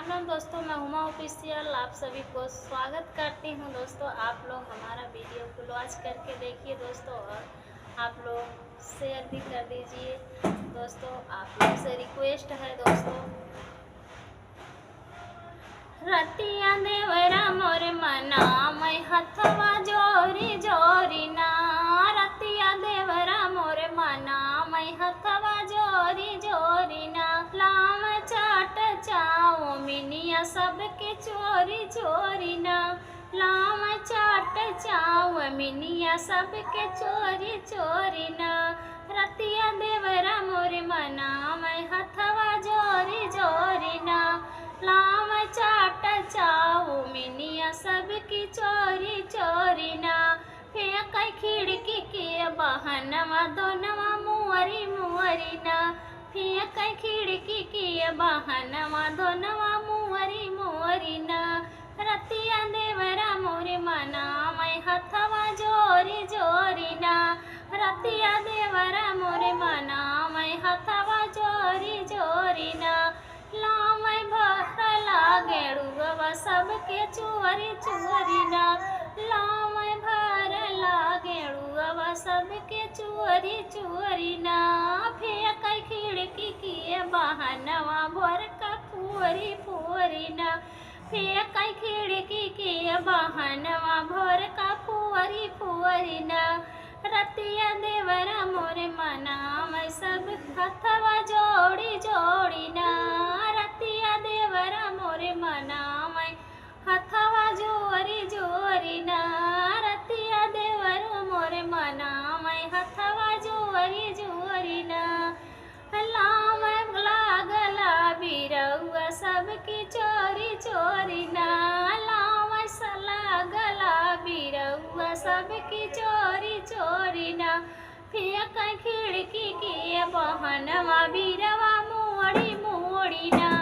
राम राम दोस्तों, मैं हुमा ऑफिशियल आप सभी को स्वागत करती हूं। दोस्तों आप लोग हमारा वीडियो को वॉच करके देखिए दोस्तों, और आप लोग शेयर भी कर दीजिए दोस्तों। आप लोग से रिक्वेस्ट है दोस्तों। रतिया देवरा मोर मना मैं हथवा जोरी जोरी ना, रतिया देवरा मोर मना मैं हथवा जोरी जोरी ना, लाम चाट चाओ मिनिया सबके चोरी चोरी ना, लाम चाट चाओ मिनिया सबके चोरी चोरी ना, रतिया देवरा मोर मना मैं हथवा जोरी जोरी ना, लाम चाट चाओ मिनिया सबकी चोरी चोरी ना, फेंक खिड़की के बहनवा दोनवा मुअरी मुअरी ना, फेंक खिड़की के बहनवा दोनवा मुअरी मुअरी ना, रतिया देवरा मोरे मना मैं हथवा जोरी जोरी ना, रतिया देवरा मोरे मना मैं हथवा जोरी जोरी ना, लाम भरला गेड़ुआ सबके चोरी चोरी ना, लाम भरला गेड़ुआ सबके चोरी चोरी ना, फेंक खिड़की के बहनवा भर का फोरी फोरी ना, फेंक खिड़की के बहनवा भर का फोरी फोरी ना, रतिया देवरा मोरे मना मैं सब हथवा जोड़ी जोड़ी ना, रतिया देवरा मोरे मना मैं हथवा जोरी जोरी ना, रतिया देवरा मोरे मना मैं हथवा जोरी जोरी ना, लाम लागला बिरौआ सबकी चोरी चोरी ना, लाम लागला बिरौआ सबकी चोरी चोरी ना, फेंक खिड़की के बहनवा बिरवा मोड़ी मोड़ी ना।